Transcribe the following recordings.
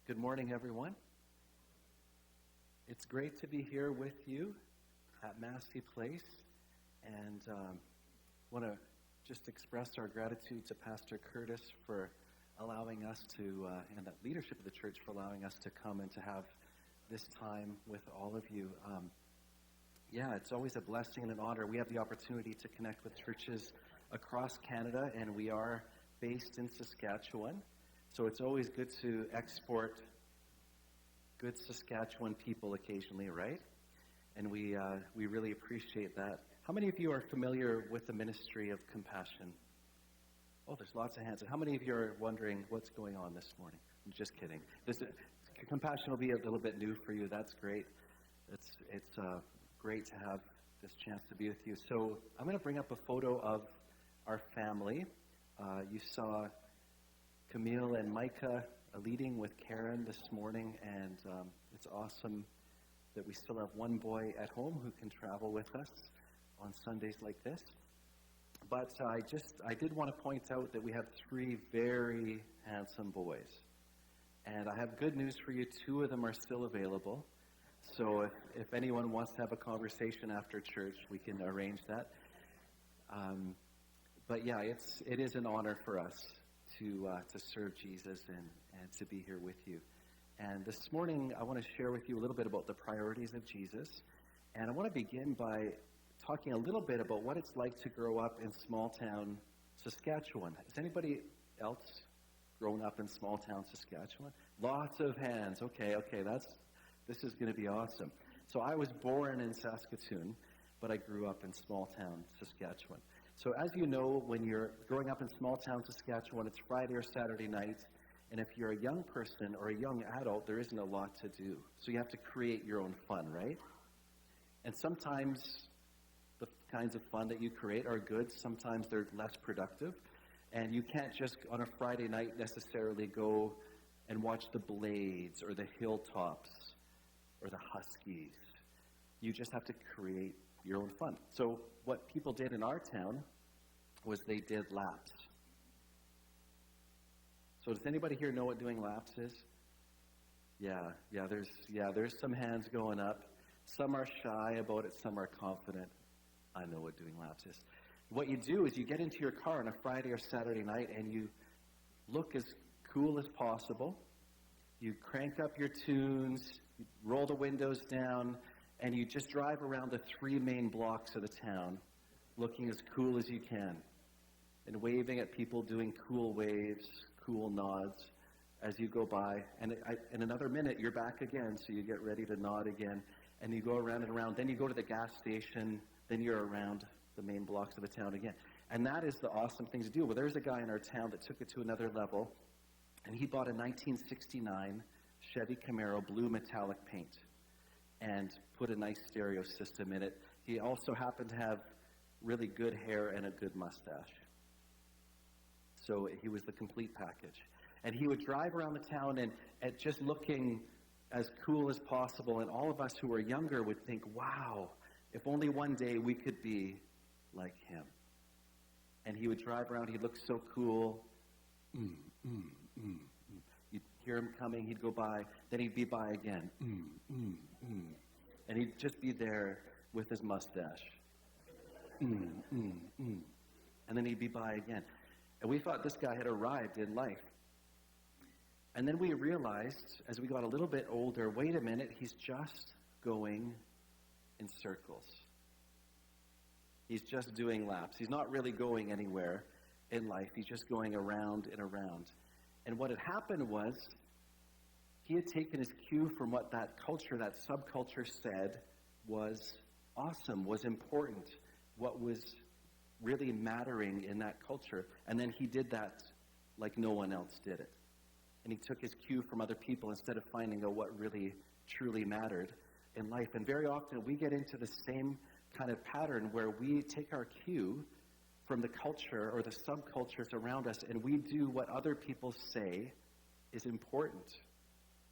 Good morning, everyone. It's great to be here with you at Massey Place, and want to just express our gratitude to Pastor Curtis for allowing us to, and the leadership of the church for allowing us to come and to have this time with all of you. It's always a blessing and an honor. We have the opportunity to connect with churches across Canada, and we are based in Saskatchewan. So it's always good to export good Saskatchewan people occasionally, right? And we really appreciate that. How many of you are familiar with the ministry of compassion? Oh, there's lots of hands. And how many of you are wondering what's going on this morning? I'm just kidding. Compassion will be a little bit new for you. That's great. It's great to have this chance to be with you. So I'm going to bring up a photo of our family. You saw Camille and Micah leading with Karen this morning, and it's awesome that we still have one boy at home who can travel with us on Sundays like this. But I did want to point out that we have three very handsome boys. And I have good news for you. Two of them are still available. So if anyone wants to have a conversation after church, we can arrange that. But yeah, it is an honor for us to serve Jesus and to be here with you. And this morning, I want to share with you a little bit about the priorities of Jesus. And I want to begin by talking a little bit about what it's like to grow up in small-town Saskatchewan. Has anybody else grown up in small-town Saskatchewan? Lots of hands. Okay, this is going to be awesome. So I was born in Saskatoon, but I grew up in small-town Saskatchewan. So as you know, when you're growing up in small-town Saskatchewan, it's Friday or Saturday night, and if you're a young person or a young adult, there isn't a lot to do. So you have to create your own fun, right? And sometimes the kinds of fun that you create are good. Sometimes they're less productive. And you can't just on a Friday night necessarily go and watch the Blades or the Hilltops or the Huskies. You just have to create your own fun. So what people did in our town was they did laps. So does anybody here know what doing laps is? There's some hands going up. Some are shy about it, some are confident. I know what doing laps is. What you do is you get into your car on a Friday or Saturday night and you look as cool as possible. You crank up your tunes, you roll the windows down, and you just drive around the three main blocks of the town looking as cool as you can and waving at people, doing cool waves, cool nods as you go by. And in another minute, you're back again, so you get ready to nod again, and you go around and around. Then you go to the gas station, then you're around the main blocks of the town again. And that is the awesome thing to do. Well, there's a guy in our town that took it to another level, and he bought a 1969 Chevy Camaro blue metallic paint and put a nice stereo system in it. He also happened to have really good hair and a good mustache. So he was the complete package. And he would drive around the town and just looking as cool as possible. And all of us who were younger would think, wow, if only one day we could be like him. And he would drive around. He'd look so cool. You'd hear him coming. He'd go by. Then he'd be by again. And he'd just be there with his mustache. And then he'd be by again. And we thought this guy had arrived in life. And then we realized, as we got a little bit older, wait a minute, he's just going in circles. He's just doing laps. He's not really going anywhere in life. He's just going around and around. And what had happened was, he had taken his cue from what that culture, that subculture said was awesome, was important, what was really mattering in that culture. And then he did that like no one else did it. And he took his cue from other people instead of finding out what really, truly mattered in life. And very often we get into the same kind of pattern where we take our cue from the culture or the subcultures around us and we do what other people say is important,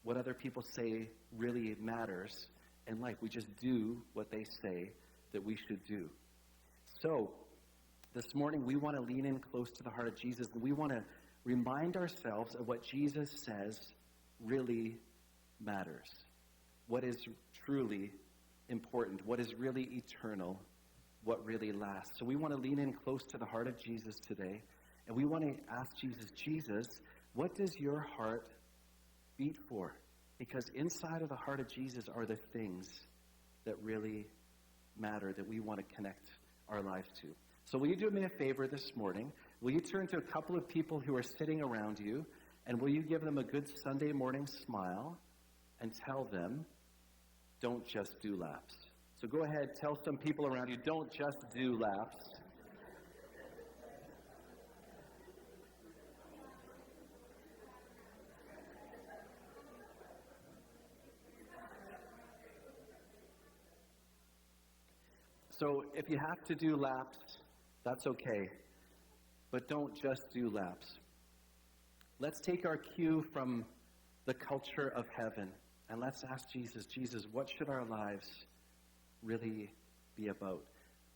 what other people say really matters in life. We just do what they say that we should do. So this morning we want to lean in close to the heart of Jesus, and we want to remind ourselves of what Jesus says really matters, what is truly important, what is really eternal, what really lasts. So we want to lean in close to the heart of Jesus today, and we want to ask Jesus, Jesus, what does your heart beat for? Because inside of the heart of Jesus are the things that really matter, that we want to connect our lives to. So will you do me a favor this morning? Will you turn to a couple of people who are sitting around you, and will you give them a good Sunday morning smile and tell them, don't just do laps. So go ahead, tell some people around you, don't just do laps. So if you have to do laps, that's okay. But don't just do laps. Let's take our cue from the culture of heaven, and let's ask Jesus, Jesus, what should our lives really be about?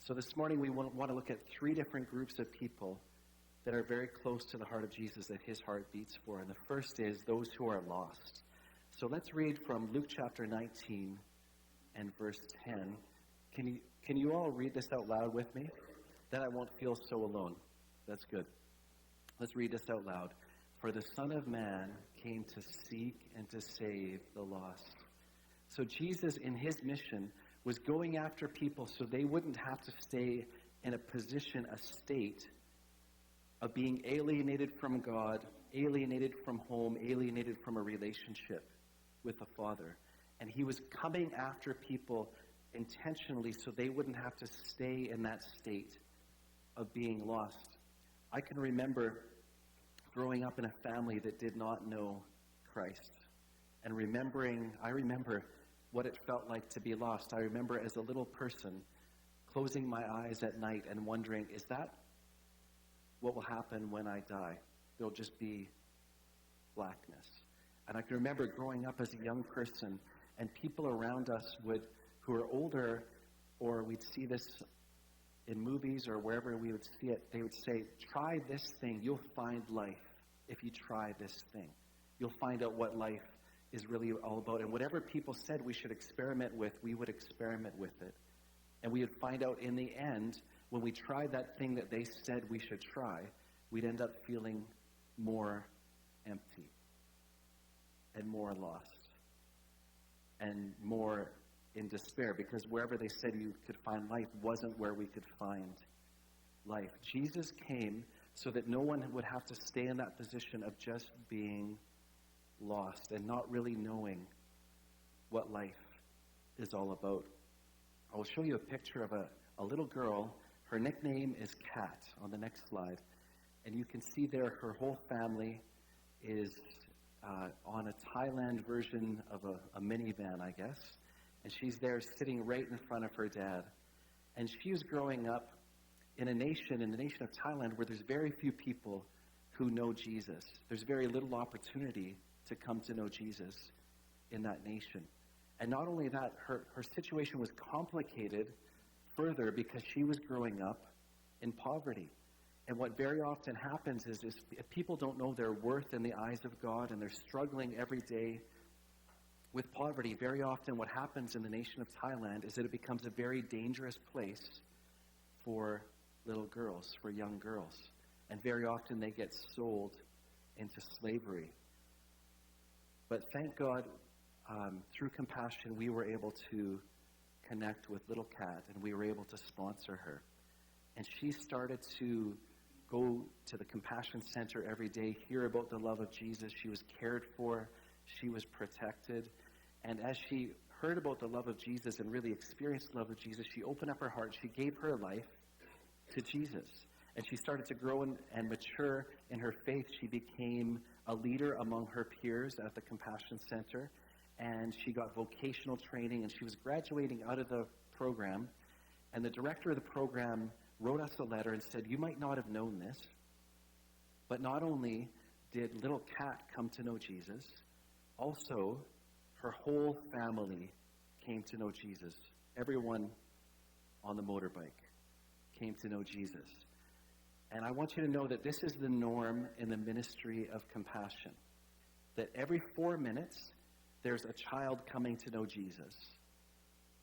So this morning we want to look at 3 different groups of people that are very close to the heart of Jesus, that his heart beats for. And the first is those who are lost. So let's read from Luke chapter 19 and verse 10. Can you all read this out loud with me? Then I won't feel so alone. That's good. Let's read this out loud. For the Son of Man came to seek and to save the lost. So Jesus, in his mission, was going after people so they wouldn't have to stay in a position, a state of being alienated from God, alienated from home, alienated from a relationship with the Father. And he was coming after people intentionally so they wouldn't have to stay in that state of being lost. I can remember growing up in a family that did not know Christ, and I remember what it felt like to be lost. I remember as a little person closing my eyes at night and wondering, is that what will happen when I die? There'll just be blackness. And I can remember growing up as a young person, and people around us who are older, or we'd see this in movies or wherever we would see it, they would say, try this thing, you'll find life if you try this thing. You'll find out what life is really all about. And whatever people said we should experiment with, we would experiment with it. And we would find out in the end, when we tried that thing that they said we should try, we'd end up feeling more empty and more lost and more in despair, because wherever they said you could find life wasn't where we could find life. Jesus came so that no one would have to stay in that position of just being lost and not really knowing what life is all about. I will show you a picture of a little girl. Her nickname is Kat on the next slide. And you can see there her whole family is on a Thailand version of a minivan, I guess. And she's there sitting right in front of her dad. And she was growing up in the nation of Thailand, where there's very few people who know Jesus. There's very little opportunity to come to know Jesus in that nation. And not only that, her situation was complicated further because she was growing up in poverty. And what very often happens is if people don't know their worth in the eyes of God and they're struggling every day with poverty, very often what happens in the nation of Thailand is that it becomes a very dangerous place for little girls, for young girls. And very often they get sold into slavery. But thank God, through compassion, we were able to connect with little Kat, and we were able to sponsor her. And she started to go to the Compassion Center every day, hear about the love of Jesus. She was cared for. She was protected. And as she heard about the love of Jesus and really experienced the love of Jesus, she opened up her heart. She gave her life to Jesus. And she started to grow and mature in her faith. She became a leader among her peers at the Compassion Center. And she got vocational training, and she was graduating out of the program. And the director of the program wrote us a letter and said, you might not have known this, but not only did little Kat come to know Jesus, also her whole family came to know Jesus. Everyone on the motorbike came to know Jesus. And I want you to know that this is the norm in the ministry of compassion. that every 4 minutes, there's a child coming to know Jesus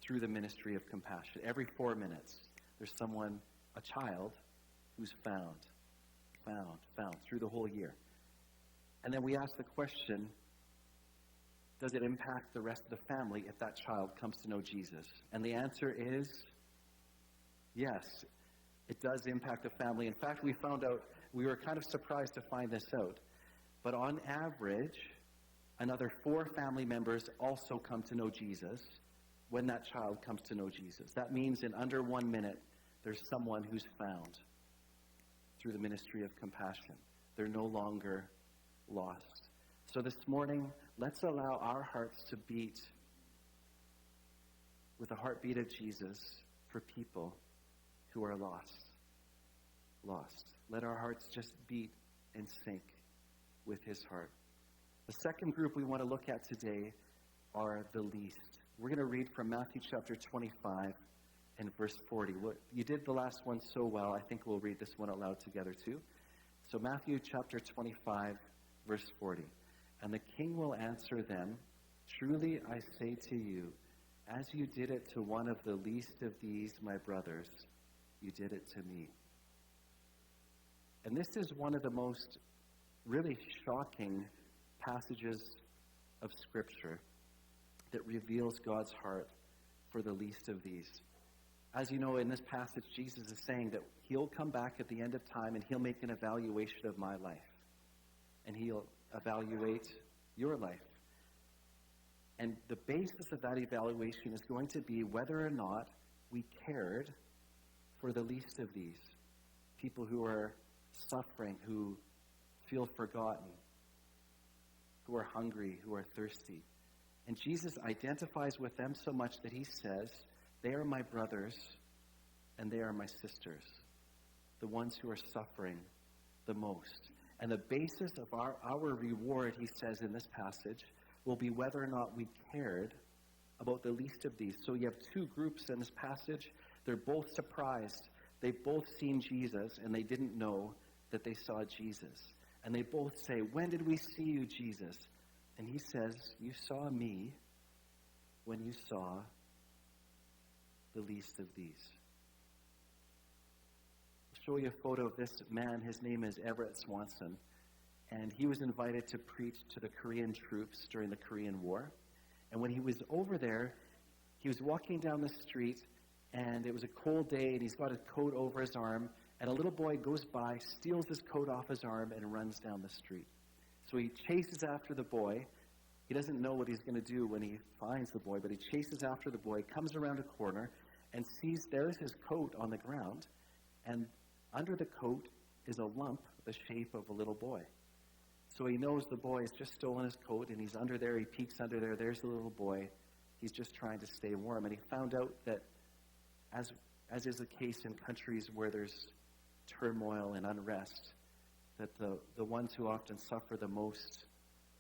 through the ministry of compassion. Every 4 minutes, there's someone, a child, who's found through the whole year. And then we ask the question, does it impact the rest of the family if that child comes to know Jesus? And the answer is yes, it does impact the family. In fact, we found out, we were kind of surprised to find this out, but on average, another 4 family members also come to know Jesus when that child comes to know Jesus. That means in under 1 minute, there's someone who's found through the ministry of compassion. They're no longer lost. So this morning, let's allow our hearts to beat with the heartbeat of Jesus for people who are lost. Let our hearts just beat in sync with his heart. The second group we want to look at today are the least. We're going to read from Matthew chapter 25 and verse 40. You did the last one so well, I think we'll read this one aloud together too. So Matthew chapter 25, verse 40. And the king will answer them, truly I say to you, as you did it to one of the least of these, my brothers, you did it to me. And this is one of the most really shocking passages of Scripture that reveals God's heart for the least of these. As you know, in this passage, Jesus is saying that he'll come back at the end of time and he'll make an evaluation of my life. And he'll evaluate your life. And the basis of that evaluation is going to be whether or not we cared for the least of these. People who are suffering, who feel forgotten, who are hungry, who are thirsty. And Jesus identifies with them so much that he says, they are my brothers and they are my sisters, the ones who are suffering the most. And the basis of our reward, he says in this passage, will be whether or not we cared about the least of these. So you have 2 groups in this passage. They're both surprised. They've both seen Jesus, and they didn't know that they saw Jesus. And they both say, when did we see you, Jesus? And he says, you saw me when you saw the least of these. I'll show you a photo of this man. His name is Everett Swanson. And he was invited to preach to the Korean troops during the Korean War. And when he was over there, he was walking down the street, and it was a cold day, and he's got his coat over his arm, and a little boy goes by, steals his coat off his arm, and runs down the street. So he chases after the boy. He doesn't know what he's going to do when he finds the boy, but he chases after the boy, comes around a corner, and sees there's his coat on the ground, and under the coat is a lump the shape of a little boy. So he knows the boy has just stolen his coat, and he's under there, he peeks under there, there's the little boy. He's just trying to stay warm. And he found out that, as is the case in countries where there's turmoil and unrest, that the ones who often suffer the most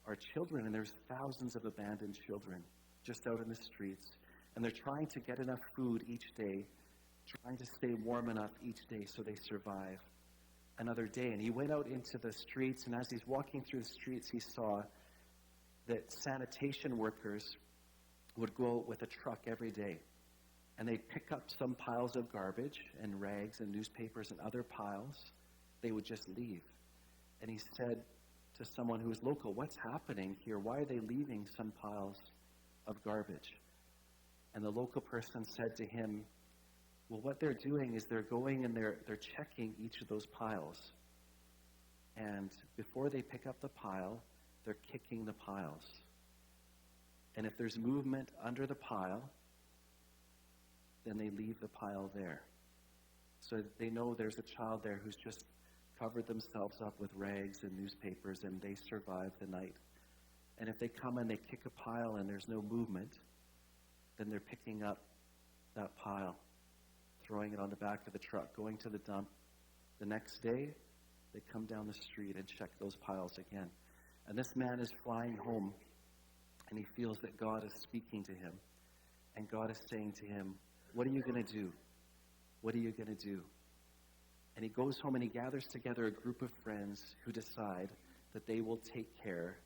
are children, and there's thousands of abandoned children just out in the streets. And they're trying to get enough food each day, trying to stay warm enough each day so they survive another day. And he went out into the streets, and as he's walking through the streets, he saw that sanitation workers would go out with a truck every day, and they'd pick up some piles of garbage and rags and newspapers and other piles. They would just leave. And he said to someone who was local, what's happening here? Why are they leaving some piles of garbage? And the local person said to him, well, what they're doing is they're going and they're checking each of those piles. And before they pick up the pile, they're kicking the piles. And if there's movement under the pile, then they leave the pile there. So they know there's a child there who's just covered themselves up with rags and newspapers, and they survive the night. And if they come and they kick a pile and there's no movement, then they're picking up that pile, throwing it on the back of the truck, going to the dump. The next day, they come down the street and check those piles again. And this man is flying home, and he feels that God is speaking to him. And God is saying to him, what are you going to do? What are you going to do? And he goes home and he gathers together a group of friends who decide that they will take care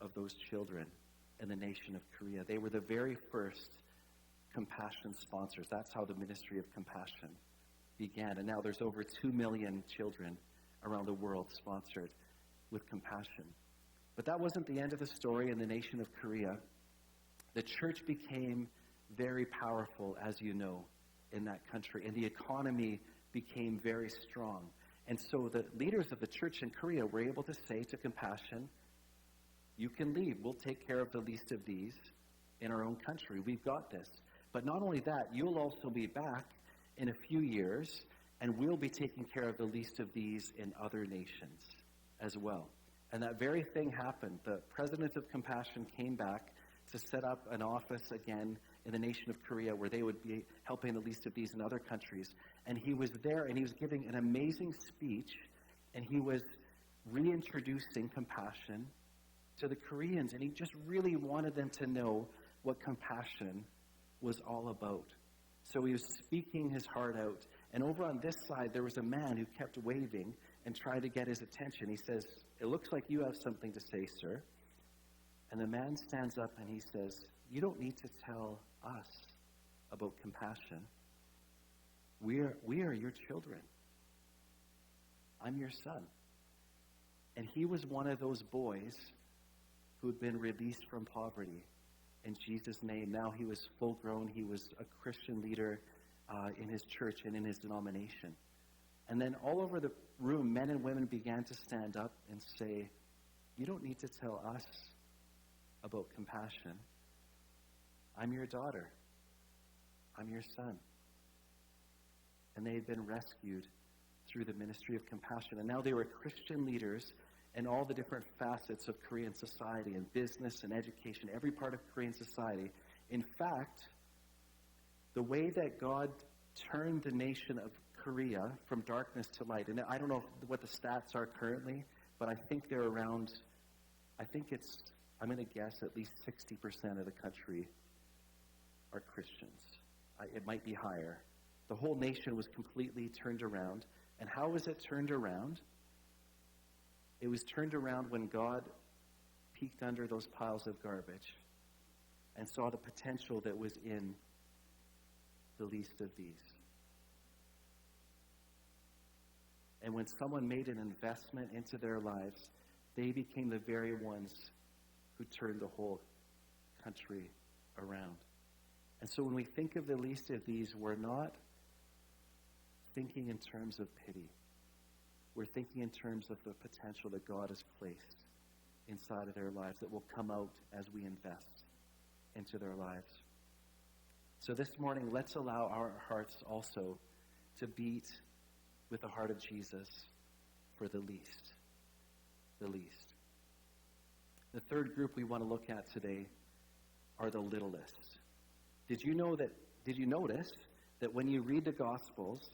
of those children in the nation of Korea. They were the very first compassion sponsors. That's how the Ministry of Compassion began. And now there's over 2 million children around the world sponsored with compassion. But that wasn't the end of the story in the nation of Korea. The church became very powerful, as you know, in that country. And the economy became very strong. And so the leaders of the church in Korea were able to say to Compassion, you can leave. We'll take care of the least of these in our own country. We've got this. But not only that, you'll also be back in a few years, and we'll be taking care of the least of these in other nations as well. And that very thing happened. The president of Compassion came back to set up an office again in the nation of Korea where they would be helping the least of these in other countries. And he was there, and he was giving an amazing speech, and he was reintroducing compassion to the Koreans, and he just really wanted them to know what compassion was all about. So he was speaking his heart out. And over on this side, there was a man who kept waving and tried to get his attention. He says, it looks like you have something to say, sir. And the man stands up and he says, you don't need to tell us about compassion. We are your children. I'm your son. And he was one of those boys who had been released from poverty in Jesus' name. Now he was full grown. He was a Christian leader in his church and in his denomination. And then all over the room, men and women began to stand up and say, you don't need to tell us about compassion. I'm your daughter. I'm your son. And they had been rescued through the ministry of compassion. And now they were Christian leaders in all the different facets of Korean society and business and education, every part of Korean society. In fact, the way that God turned the nation of Korea from darkness to light, and I don't know what the stats are currently, but I think they're around, I'm going to guess at least 60% of the country are Christians. It might be higher. The whole nation was completely turned around. And how was it turned around? It was turned around when God peeked under those piles of garbage and saw the potential that was in the least of these. And when someone made an investment into their lives, they became the very ones who turned the whole country around. And so when we think of the least of these, we're not thinking in terms of pity. We're thinking in terms of the potential that God has placed inside of their lives that will come out as we invest into their lives. So this morning, let's allow our hearts also to beat with the heart of Jesus for the least. The least. The third group we want to look at today are the littlest. Did you notice that when you read the Gospels,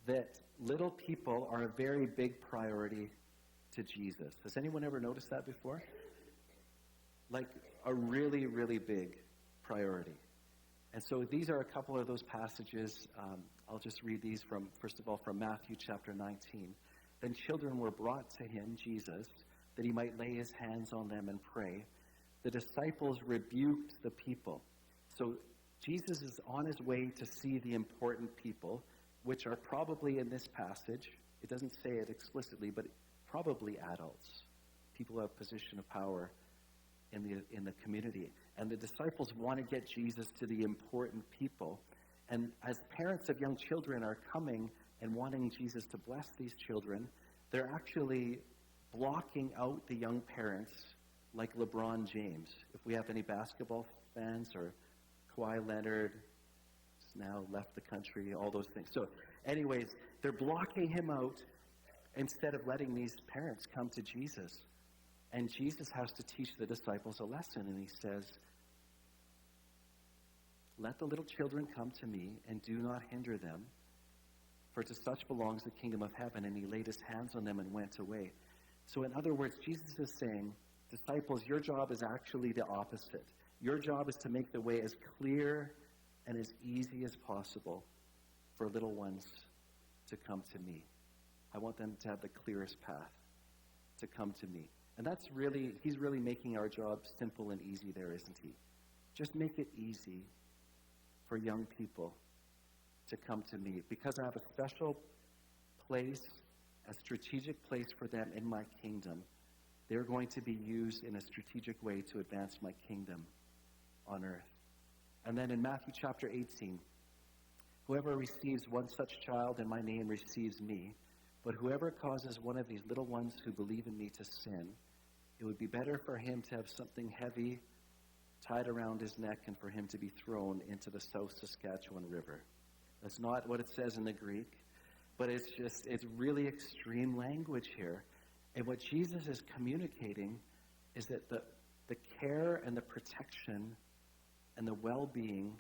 that little people are a very big priority to Jesus? Has anyone ever noticed that before? Like a really, really big priority. And so these are a couple of those passages. I'll just read these first of all, from Matthew chapter 19. Then children were brought to him, Jesus, that he might lay his hands on them and pray. The disciples rebuked the people. So Jesus is on his way to see the important people, which are probably in this passage. It doesn't say it explicitly, but probably adults, people who have position of power in the community. And the disciples want to get Jesus to the important people. And as parents of young children are coming and wanting Jesus to bless these children, they're actually blocking out the young parents like LeBron James. If we have any basketball fans, or Kawhi Leonard has now left the country, all those things. So anyways, they're blocking him out instead of letting these parents come to Jesus. And Jesus has to teach the disciples a lesson, and he says, let the little children come to me, and do not hinder them, for to such belongs the kingdom of heaven. And he laid his hands on them and went away. So in other words, Jesus is saying, disciples, your job is actually the opposite. Your job is to make the way as clear and as easy as possible for little ones to come to me. I want them to have the clearest path to come to me. And he's really making our job simple and easy there, isn't he? Just make it easy for young people to come to me, because I have a special place, a strategic place for them in my kingdom. They're going to be used in a strategic way to advance my kingdom on earth. And then in Matthew chapter 18, whoever receives one such child in my name receives me, but whoever causes one of these little ones who believe in me to sin, it would be better for him to have something heavy tied around his neck and for him to be thrown into the South Saskatchewan River. That's not what it says in the Greek, but it's really extreme language here. And what Jesus is communicating is that the care and the protection and the well-being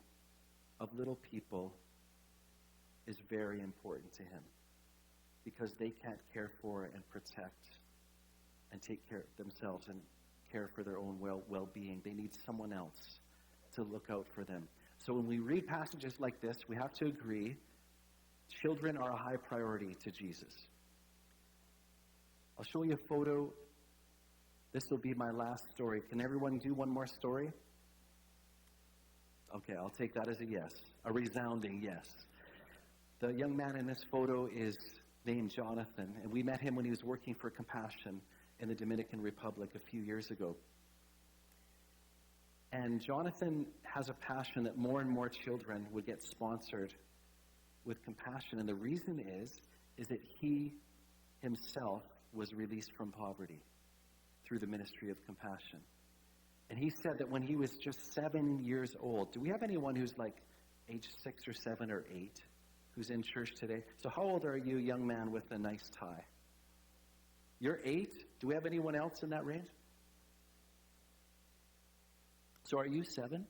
of little people is very important to him, because they can't care for and protect and take care of themselves and care for their own well-being. They need someone else to look out for them. So when we read passages like this, we have to agree children are a high priority to Jesus. I'll show you a photo. This will be my last story. Can everyone do one more story? Okay, I'll take that as a yes, a resounding yes. The young man in this photo is named Jonathan, and we met him when he was working for Compassion in the Dominican Republic a few years ago. And Jonathan has a passion that more and more children would get sponsored with Compassion, and the reason is that he himself was released from poverty through the ministry of Compassion. And he said that when he was just 7 years old, do we have anyone who's like age 6 or 7 or 8 who's in church today? So how old are you, young man with a nice tie? You're 8? Do we have anyone else in that range? So are you 7?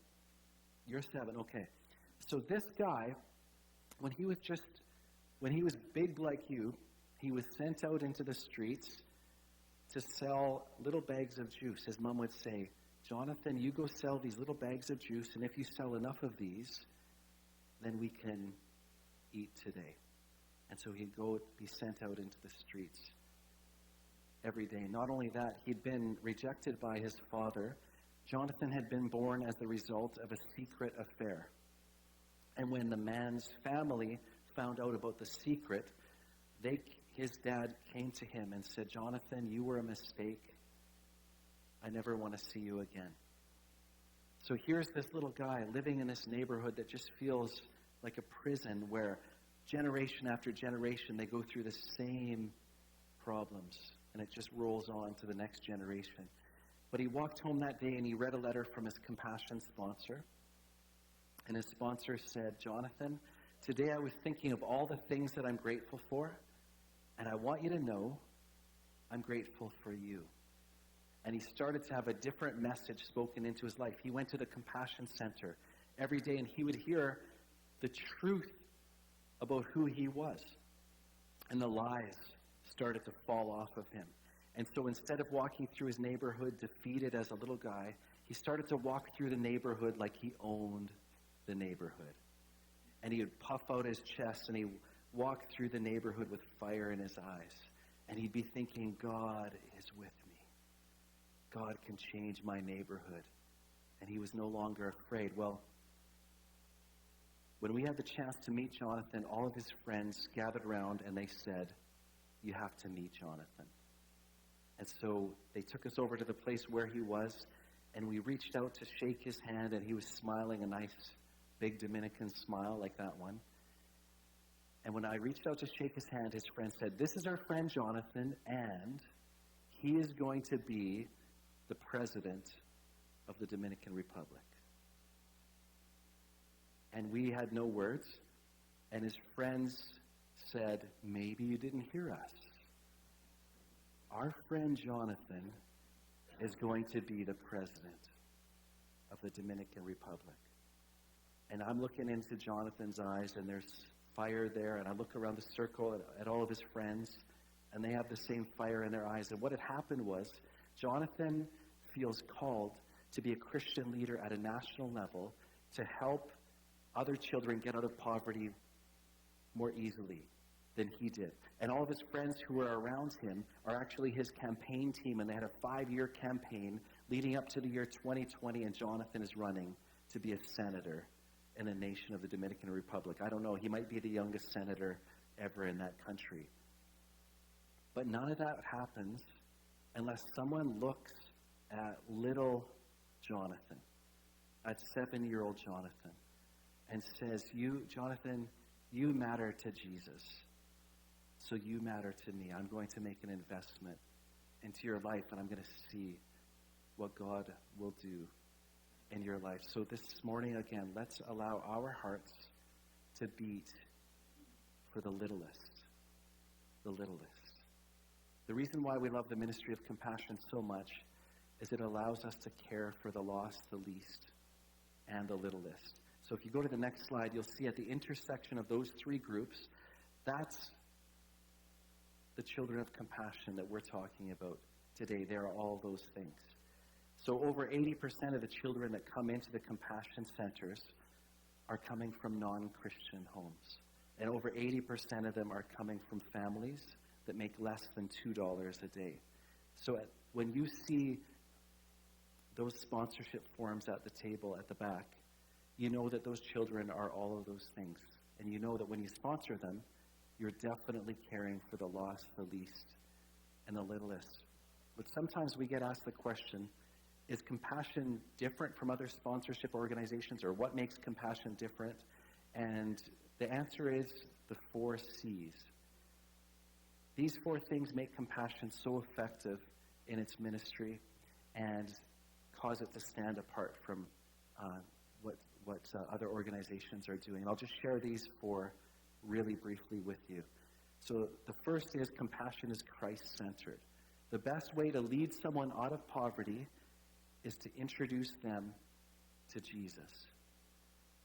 You're 7, okay. So this guy, when he was big like you, he was sent out into the streets to sell little bags of juice. His mom would say, Jonathan, you go sell these little bags of juice, and if you sell enough of these, then we can eat today. And so he'd be sent out into the streets every day. Not only that, he'd been rejected by his father. Jonathan had been born as the result of a secret affair. And when the man's family found out about the secret, his dad came to him and said, Jonathan, you were a mistake. I never want to see you again. So here's this little guy living in this neighborhood that just feels like a prison, where generation after generation they go through the same problems, and it just rolls on to the next generation. But he walked home that day and he read a letter from his Compassion sponsor. And his sponsor said, Jonathan, today I was thinking of all the things that I'm grateful for, and I want you to know I'm grateful for you. And he started to have a different message spoken into his life. He went to the Compassion Center every day, and he would hear the truth about who he was. And the lies started to fall off of him. And so instead of walking through his neighborhood defeated as a little guy, he started to walk through the neighborhood like he owned the neighborhood. And he would puff out his chest, and he'd walk through the neighborhood with fire in his eyes. And he'd be thinking, God is with me. God can change my neighborhood. And he was no longer afraid. Well, when we had the chance to meet Jonathan, all of his friends gathered around and they said, you have to meet Jonathan. And so they took us over to the place where he was, and we reached out to shake his hand, and he was smiling a nice, big Dominican smile like that one. And when I reached out to shake his hand, his friend said, this is our friend Jonathan, and he is going to be the president of the Dominican Republic. And we had no words, and his friends said, maybe you didn't hear us. Our friend Jonathan is going to be the president of the Dominican Republic. And I'm looking into Jonathan's eyes, and there's fire there, and I look around the circle at all of his friends, and they have the same fire in their eyes. And what had happened was, Jonathan feels called to be a Christian leader at a national level to help other children get out of poverty more easily. than he did. And all of his friends who were around him are actually his campaign team, and they had a 5-year campaign leading up to the year 2020, and Jonathan is running to be a senator in a nation of the Dominican Republic. I don't know, he might be the youngest senator ever in that country. But none of that happens unless someone looks at little Jonathan, at 7-year-old Jonathan, and says, Jonathan, you matter to Jesus. So you matter to me. I'm going to make an investment into your life, and I'm going to see what God will do in your life. So this morning, again, let's allow our hearts to beat for the littlest. The littlest. The reason why we love the ministry of compassion so much is it allows us to care for the lost, the least, and the littlest. So if you go to the next slide, you'll see at the intersection of those three groups, that's the children of compassion that we're talking about today. They are all those things. So over 80% of the children that come into the compassion centers are coming from non-Christian homes. And over 80% of them are coming from families that make less than $2 a day. So when you see those sponsorship forms at the table at the back, you know that those children are all of those things. And you know that when you sponsor them, you're definitely caring for the lost, the least, and the littlest. But sometimes we get asked the question, is compassion different from other sponsorship organizations, or what makes compassion different? And the answer is the 4 C's. These 4 things make compassion so effective in its ministry and cause it to stand apart from what other organizations are doing. And I'll just share these 4 really briefly with you. So the first is compassion is Christ-centered. The best way to lead someone out of poverty is to introduce them to Jesus.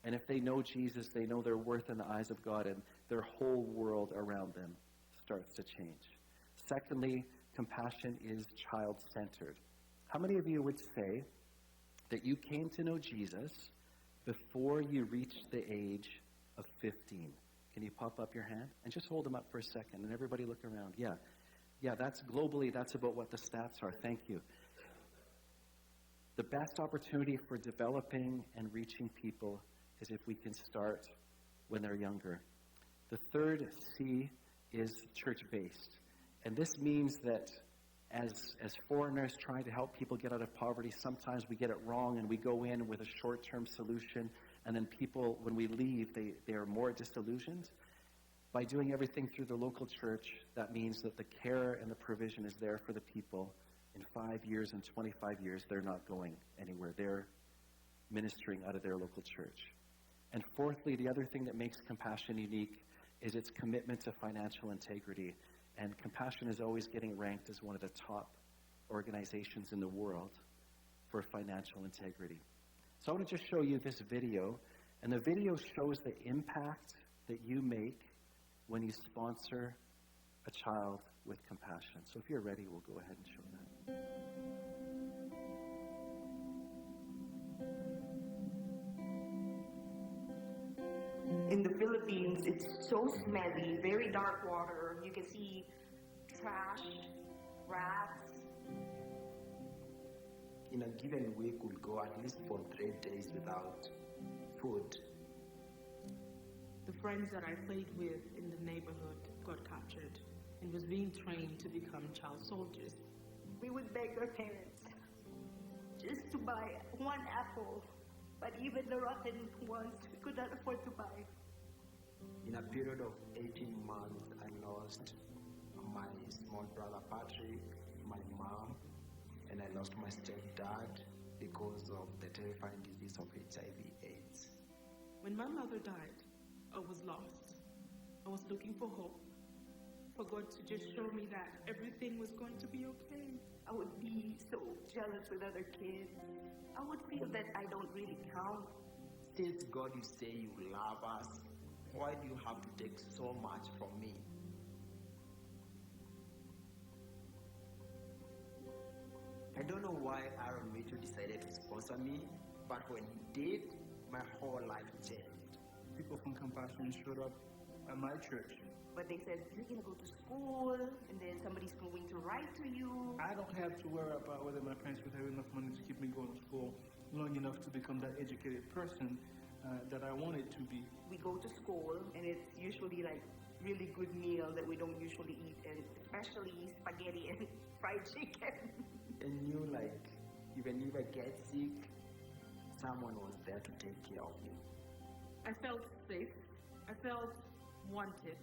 And if they know Jesus, they know their worth in the eyes of God, and their whole world around them starts to change. Secondly, compassion is child-centered. How many of you would say that you came to know Jesus before you reached the age of 15? Can you pop up your hand? And just hold them up for a second, and everybody look around. Yeah, that's globally, that's about what the stats are. Thank you. The best opportunity for developing and reaching people is if we can start when they're younger. The third C is church-based. And this means that as foreigners trying to help people get out of poverty, sometimes we get it wrong and we go in with a short-term solution, and then people, when we leave, they are more disillusioned. By doing everything through the local church, that means that the care and the provision is there for the people. In 5 years and 25 years, they're not going anywhere. They're ministering out of their local church. And fourthly, the other thing that makes Compassion unique is its commitment to financial integrity. And Compassion is always getting ranked as one of the top organizations in the world for financial integrity. So I want to just show you this video. And the video shows the impact that you make when you sponsor a child with compassion. So if you're ready, we'll go ahead and show that. In the Philippines, it's so smelly, very dark water. You can see trash, rats. In a given week, we'll go at least for 3 days without food. The friends that I played with in the neighborhood got captured and was being trained to become child soldiers. We would beg our parents just to buy 1 apple, but even the rotten ones we could not afford to buy. In a period of 18 months, I lost my small brother Patrick, my mom, and I lost my stepdad because of the terrifying disease of HIV/AIDS. When my mother died, I was lost. I was looking for hope, for God to just show me that everything was going to be okay. I would be so jealous with other kids. I would feel that I don't really count. Since God, you say you love us, why do you have to take so much from me? I don't know why Aaron Mitchell decided to sponsor me, but when he did, my whole life changed. People from Compassion showed up at my church But they said, you're going to go to school, and then somebody's going to write to you. I don't have to worry about whether my parents would have enough money to keep me going to school long enough to become that educated person that I wanted to be. We go to school, and it's usually like really good meal that we don't usually eat, and especially spaghetti and fried chicken. And you, like, even if I get sick, someone was there to take care of me. I felt safe. I felt wanted.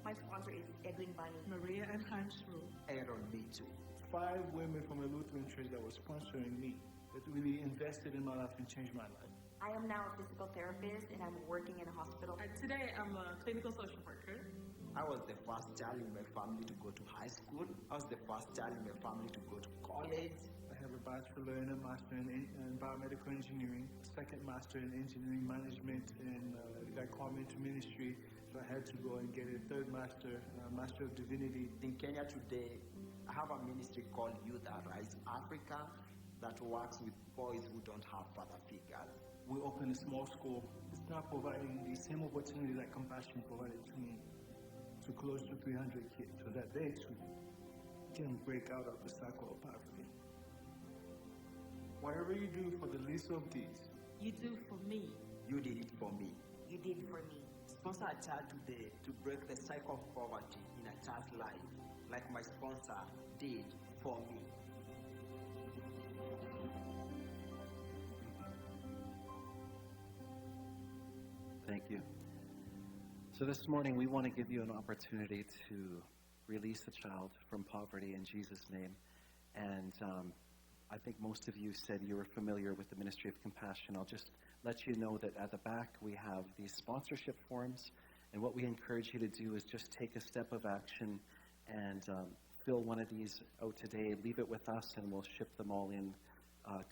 My sponsor is Edwin Bunny. Maria and Hans Shrew. Aaron, me too. 5 women from a Lutheran church that were sponsoring me, that really invested in my life and changed my life. I am now a physical therapist, and I'm working in a hospital. Today, I'm a clinical social worker. I was the first child in my family to go to high school. I was the first child in my family to go to college. I have a bachelor and a master in biomedical engineering, second master in engineering management, and I called me into ministry, so I had to go and get a third master, master of divinity. In Kenya today, I have a ministry called Youth Arise Africa that works with boys who don't have father figures. We opened a small school. It's now providing the same opportunity that Compassion provided to me, to close to 300 kids, so that they too can break out of the cycle of poverty. Whatever you do for the least of these, You do for me. You did it for me. You did for me. Sponsor a child today to break the cycle of poverty in a child's life, like my sponsor did for me. Thank you. So this morning, we want to give you an opportunity to release a child from poverty in Jesus' name. And I think most of you said you were familiar with the Ministry of Compassion. I'll just let you know that at the back, we have these sponsorship forms. And what we encourage you to do is just take a step of action and fill one of these out today. Leave it with us, and we'll ship them all in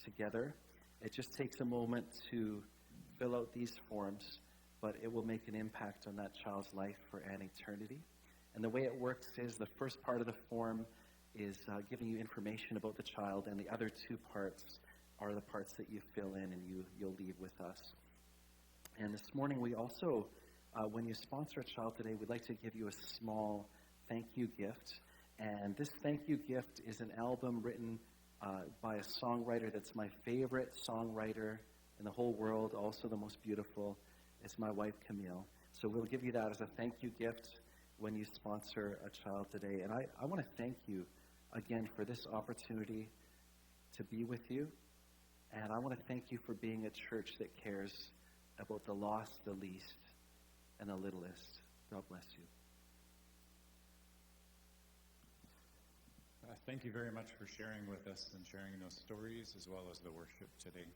together. It just takes a moment to fill out these forms, but it will make an impact on that child's life for an eternity. And the way it works is the first part of the form is giving you information about the child, and the other 2 parts are the parts that you fill in and you'll leave with us. And this morning we also, when you sponsor a child today, we'd like to give you a small thank you gift. And this thank you gift is an album written by a songwriter that's my favorite songwriter in the whole world, also the most beautiful. It's my wife, Camille. So we'll give you that as a thank you gift when you sponsor a child today. And I want to thank you again for this opportunity to be with you. And I want to thank you for being a church that cares about the lost, the least, and the littlest. God bless you. Thank you very much for sharing with us and sharing those stories as well as the worship today.